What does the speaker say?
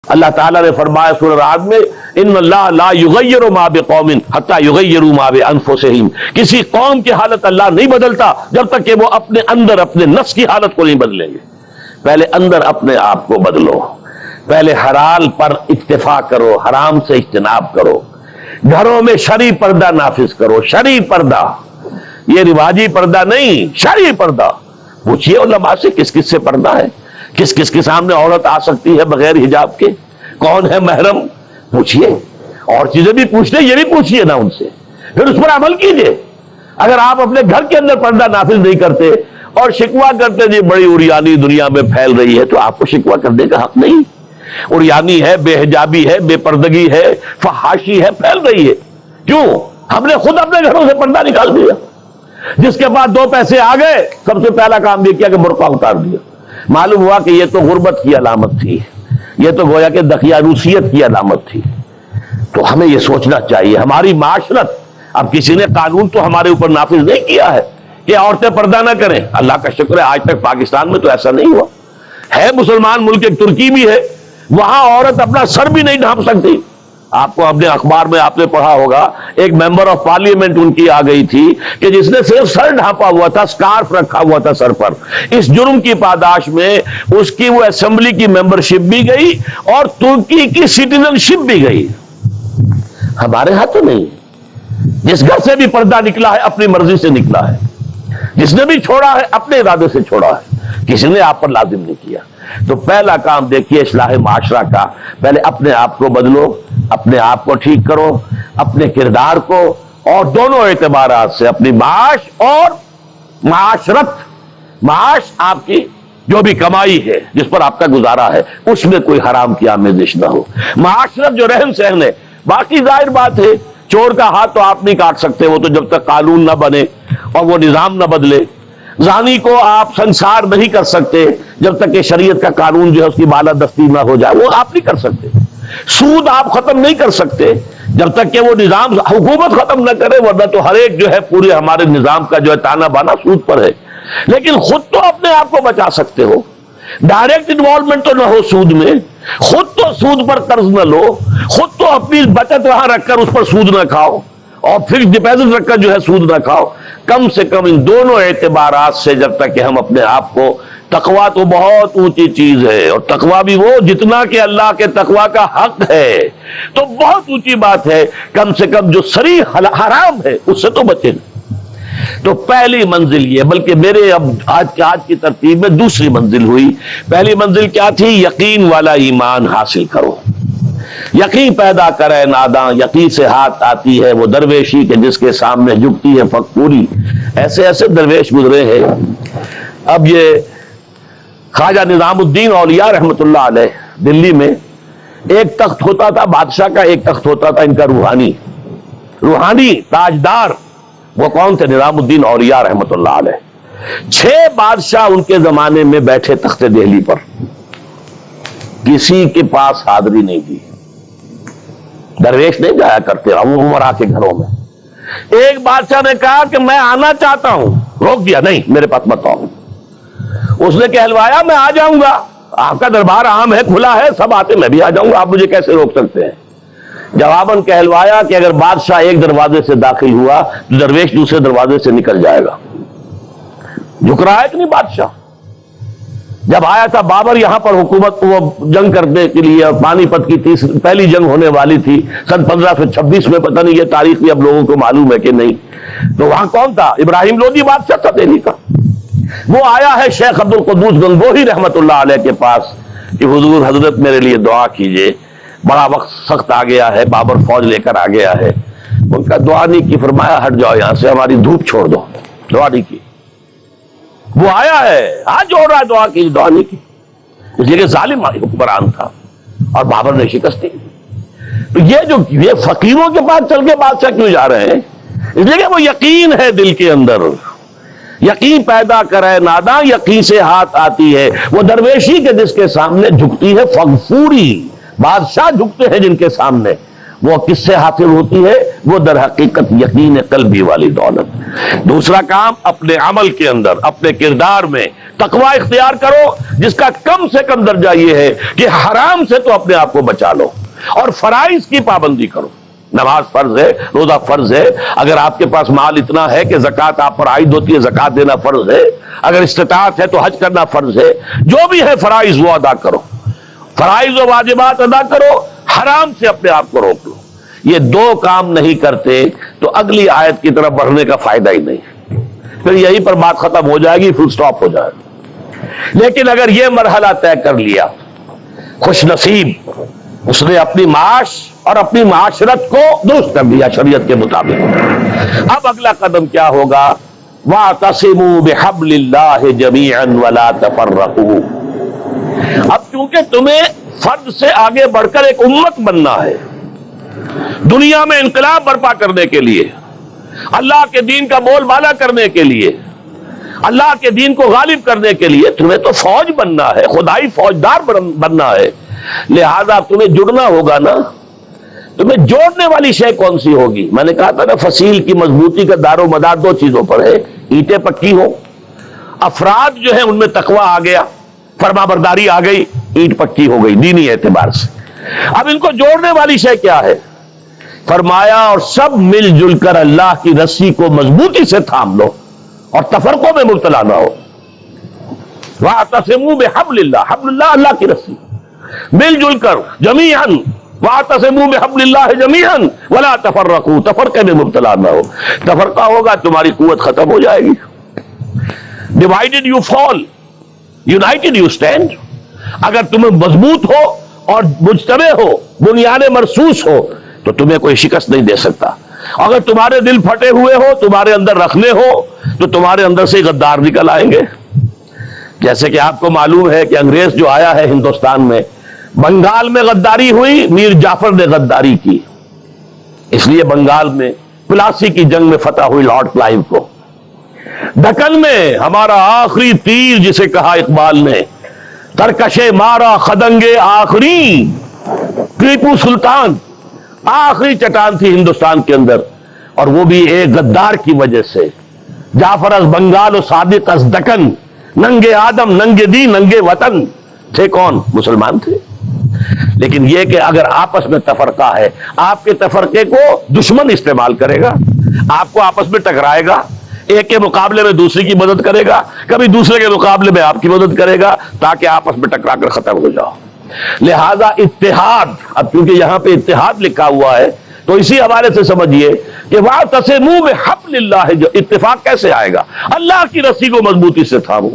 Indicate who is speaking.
Speaker 1: اللہ تعالیٰ نے فرمایا سورہ رعد میں ان اللہ لا یغیر ما بقوم حتی یغیروا ما بانفسہم، کسی قوم کی حالت اللہ نہیں بدلتا جب تک کہ وہ اپنے اندر اپنے نفس کی حالت کو نہیں بدلیں گے۔ پہلے اندر اپنے آپ کو بدلو، پہلے حلال پر اکتفا کرو، حرام سے اجتناب کرو، گھروں میں شرعی پردہ نافذ کرو، شرعی پردہ، یہ رواجی پردہ نہیں، شرعی پردہ۔ پوچھئے علماء سے کس کس سے پردہ ہے، کس کس کے سامنے عورت آ سکتی ہے بغیر حجاب کے، کون ہے محرم، پوچھئے، اور چیزیں بھی پوچھ لیں، یہ بھی پوچھئے نا ان سے، پھر اس پر عمل کیجئے۔ اگر آپ اپنے گھر کے اندر پردہ نافذ نہیں کرتے اور شکوہ کرتے جی بڑی عریانی دنیا میں پھیل رہی ہے، تو آپ کو شکوہ کرنے کا حق نہیں۔ عریانی ہے، بے حجابی ہے، بے پردگی ہے، فحاشی ہے، پھیل رہی ہے، کیوں؟ ہم نے خود اپنے گھروں سے پردہ نکال دیا۔ جس کے بعد دو پیسے آ گئے، سب سے پہلا کام یہ کیا کہ برقع اتار دیا۔ معلوم ہوا کہ یہ تو غربت کی علامت تھی، یہ تو گویا کہ دقیانوسیت کی علامت تھی۔ تو ہمیں یہ سوچنا چاہیے، ہماری معاشرت، اب کسی نے قانون تو ہمارے اوپر نافذ نہیں کیا ہے کہ عورتیں پردہ نہ کریں، اللہ کا شکر ہے آج تک پاکستان میں تو ایسا نہیں ہوا ہے۔ مسلمان ملک ایک ترکی بھی ہے، وہاں عورت اپنا سر بھی نہیں ڈھانپ سکتی۔ آپ کو اپنے اخبار میں آپ نے پڑھا ہوگا، ایک ممبر آف پارلیمنٹ ان کی آ گئی تھی کہ جس نے صرف سر ڈھانپا ہوا تھا، سکارف رکھا ہوا تھا سر پر، اس جرم کی پاداش میں اس کی وہ اسمبلی کی ممبرشپ بھی گئی اور ترکی کی سٹیزن شپ بھی گئی۔ ہمارے ہاں تو نہیں، جس گھر سے بھی پردہ نکلا ہے اپنی مرضی سے نکلا ہے، جس نے بھی چھوڑا ہے اپنے ارادے سے چھوڑا ہے، کسی نے آپ پر لازم نہیں کیا۔ تو پہلا کام دیکھیے اصلاح معاشرہ کا، پہلے اپنے آپ کو بدلو، اپنے آپ کو ٹھیک کرو، اپنے کردار کو، اور دونوں اعتبارات سے اپنی معاش اور معاشرت، معاش آپ کی جو بھی کمائی ہے جس پر آپ کا گزارا ہے اس میں کوئی حرام کی آمیزش نہ ہو، معاشرت جو رہن سہن ہے، باقی ظاہر بات ہے چور کا ہاتھ تو آپ نہیں کاٹ سکتے، وہ تو جب تک قانون نہ بنے اور وہ نظام نہ بدلے، زانی کو آپ سنسار نہیں کر سکتے جب تک کہ شریعت کا قانون جو ہے اس کی بالادستی نہ ہو جائے، وہ آپ نہیں کر سکتے، سود آپ ختم نہیں کر سکتے جب تک کہ وہ نظام حکومت ختم نہ کرے، ورنہ تو ہر ایک جو ہے پورے ہمارے نظام کا جو ہے تانا بانا سود پر ہے۔ لیکن خود تو اپنے آپ کو بچا سکتے ہو، ڈائریکٹ انوالومنٹ تو نہ ہو سود میں، خود تو سود پر قرض نہ لو، خود تو اپنی بچت وہاں رکھ کر اس پر سود نہ کھاؤ، اور فکس ڈپازٹ رکھ کر جو ہے سود نہ کھاؤ۔ کم سے کم ان دونوں اعتبارات سے جب تک کہ ہم اپنے آپ کو، تقویٰ تو بہت اونچی چیز ہے، اور تقویٰ بھی وہ جتنا کہ اللہ کے تقویٰ کا حق ہے، تو بہت اونچی بات ہے، کم سے کم جو صریح حرام ہے اس سے تو بچیں۔ تو پہلی منزل یہ، بلکہ میرے اب آج کی ترتیب میں دوسری منزل ہوئی۔ پہلی منزل کیا تھی؟ یقین والا ایمان حاصل کرو، یقین پیدا کرے ناداں، یقین سے ہاتھ آتی ہے وہ درویشی کہ جس کے سامنے جھکتی ہے فقپوری۔ ایسے ایسے درویش گزرے ہیں۔ اب یہ خواجہ نظام الدین اولیاء رحمۃ اللہ علیہ، دلی میں ایک تخت ہوتا تھا بادشاہ کا، ایک تخت ہوتا تھا ان کا روحانی تاجدار۔ وہ کون تھے؟ نظام الدین اولیاء رحمۃ اللہ علیہ۔ 6 بادشاہ ان کے زمانے میں بیٹھے تخت دہلی پر، کسی کے پاس حاضری نہیں تھی، درویش نہیں جایا کرتے عمرا کے گھروں میں۔ ایک بادشاہ نے کہا کہ میں آنا چاہتا ہوں، روک دیا، نہیں میرے پاس مت آؤ۔ اس نے کہلوایا میں آ جاؤں گا، آپ کا دربار عام ہے، کھلا ہے، سب آتے، میں بھی آ جاؤں گا، آپ مجھے کیسے روک سکتے ہیں؟ جواباً کہلوایا کہ اگر بادشاہ ایک دروازے سے داخل ہوا تو درویش دوسرے دروازے سے نکل جائے گا۔ جھک رہا ہے کہ نہیں بادشاہ؟ جب آیا تھا بابر یہاں پر حکومت وہ جنگ کرنے کے لیے، پانی پت کی پہلی جنگ ہونے والی تھی سن 1526 میں، پتہ نہیں یہ تاریخ بھی اب لوگوں کو معلوم ہے کہ نہیں، تو وہاں کون تھا؟ ابراہیم لودھی بادشاہ تھا دہلی کا۔ وہ آیا ہے شیخ عبد القدوس گنگوہی رحمت اللہ علیہ کے پاس کہ حضور حضرت میرے لیے دعا کیجئے، بڑا وقت سخت آ گیا ہے، بابر فوج لے کر آ گیا ہے۔ ان کا دعا نہیں کی، فرمایا ہٹ جاؤ یہاں سے، ہماری دھوپ چھوڑ دو، دعا نہیں کی۔ وہ آیا ہے، ہاتھ جوڑ رہا ہے، دعا کی، دعا نہیں کی، اس لیے کہ ظالم حکمران تھا اور بابر نے شکست دی۔ تو یہ فقیروں کے پاس چل کے بادشاہ کیوں جا رہے ہیں؟ اس لیے کہ وہ یقین ہے دل کے اندر، یقین پیدا کرے ناداں، یقین سے ہاتھ آتی ہے وہ درویشی کے جس کے سامنے جھکتی ہے فغفوری۔ بادشاہ جھکتے ہیں جن کے سامنے، وہ کس سے حاصل ہوتی ہے؟ وہ در حقیقت یقین قلبی والی دولت۔ دوسرا کام، اپنے عمل کے اندر، اپنے کردار میں تقوی اختیار کرو، جس کا کم سے کم درجہ یہ ہے کہ حرام سے تو اپنے آپ کو بچا لو اور فرائض کی پابندی کرو۔ نماز فرض ہے، روزہ فرض ہے، اگر آپ کے پاس مال اتنا ہے کہ زکوٰۃ آپ پر عائد ہوتی ہے، زکوٰۃ دینا فرض ہے، اگر استطاعت ہے تو حج کرنا فرض ہے، جو بھی ہے فرائض وہ ادا کرو، فرائض و واجبات ادا کرو، حرام سے اپنے آپ کو روک لو۔ یہ دو کام نہیں کرتے تو اگلی آیت کی طرف بڑھنے کا فائدہ ہی نہیں، پھر یہیں پر بات ختم ہو جائے گی، فل سٹاپ ہو جائے گا۔ لیکن اگر یہ مرحلہ طے کر لیا، خوش نصیب، اس نے اپنی معاش اور اپنی معاشرت کو درست کر دیا شریعت کے مطابق۔ اب اگلا قدم کیا ہوگا؟ وَاعْتَصِمُوا بِحَبْلِ اللَّهِ جَمِيعًا وَلَا تَفَرَّقُوا۔ اب چونکہ تمہیں فرد سے آگے بڑھ کر ایک امت بننا ہے، دنیا میں انقلاب برپا کرنے کے لیے، اللہ کے دین کا بول بالا کرنے کے لیے، اللہ کے دین کو غالب کرنے کے لیے تمہیں تو فوج بننا ہے، خدائی فوجدار بننا ہے، لہذا تمہیں جڑنا ہوگا نا۔ تمہیں جوڑنے والی شے کون سی ہوگی؟ میں نے کہا تھا نا، فصیل کی مضبوطی کا دار و مدار دو چیزوں پر ہے، اینٹیں پکی ہو، افراد جو ہیں ان میں تقوی آ گیا، فرما برداری آ گئی، اینٹ پکی ہو گئی دینی اعتبار سے۔ اب ان کو جوڑنے والی شے کیا ہے؟ فرمایا اور سب مل جل کر اللہ کی رسی کو مضبوطی سے تھام لو اور تفرقوں میں مبتلا نہ ہو۔ وَاعْتَصِمُوا بِحَبْلِ اللَّهِ، حبل اللہ، اللہ کی رسی، مل جل کر جمیعاً، وَاعْتَصِمُوا بِحَبْلِ اللَّهِ جَمِيعًا وَلَا تَفَرَّقُوا، تفرقے میں مبتلا نہ ہو۔ تفرقہ ہوگا تمہاری قوت ختم ہو جائے گی۔ Divided you fall, United you stand. اگر تمہیں مضبوط ہو اور مجتمع ہو، بنیاد مرصوص ہو، تو تمہیں کوئی شکست نہیں دے سکتا۔ اگر تمہارے دل پھٹے ہوئے ہو، تمہارے اندر رکھنے ہو، تو تمہارے اندر سے غدار نکل آئیں گے۔ جیسے کہ آپ کو معلوم ہے کہ انگریز جو آیا ہے ہندوستان میں، بنگال میں غداری ہوئی، میر جعفر نے غداری کی، اس لیے بنگال میں پلاسی کی جنگ میں فتح ہوئی لارڈ کلائیو کو۔ دکن میں ہمارا آخری تیر، جسے کہا اقبال نے، ترکشے مارا خدنگے آخری، ٹیپو سلطان آخری چٹان تھی ہندوستان کے اندر، اور وہ بھی ایک غدار کی وجہ سے۔ جعفر از بنگال و صادق از دکن، ننگے آدم ننگے دی ننگے وطن، تھے کون؟ مسلمان تھے۔ لیکن یہ کہ اگر آپس میں تفرقہ ہے، آپ کے تفرقے کو دشمن استعمال کرے گا، آپ کو آپس میں ٹکرائے گا، ایک کے مقابلے میں دوسرے کی مدد کرے گا، کبھی دوسرے کے مقابلے میں آپ کی مدد کرے گا، تاکہ آپس میں ٹکرا کر ختم ہو جاؤ۔ لہذا اتحاد، اب کیونکہ یہاں پہ اتحاد لکھا ہوا ہے تو اسی حوالے سے سمجھیے کہ وَاعْتَصِمُوا بِحَبْلِ اللَّهِ، جو اتفاق کیسے آئے گا؟ اللہ کی رسی کو مضبوطی سے تھامو۔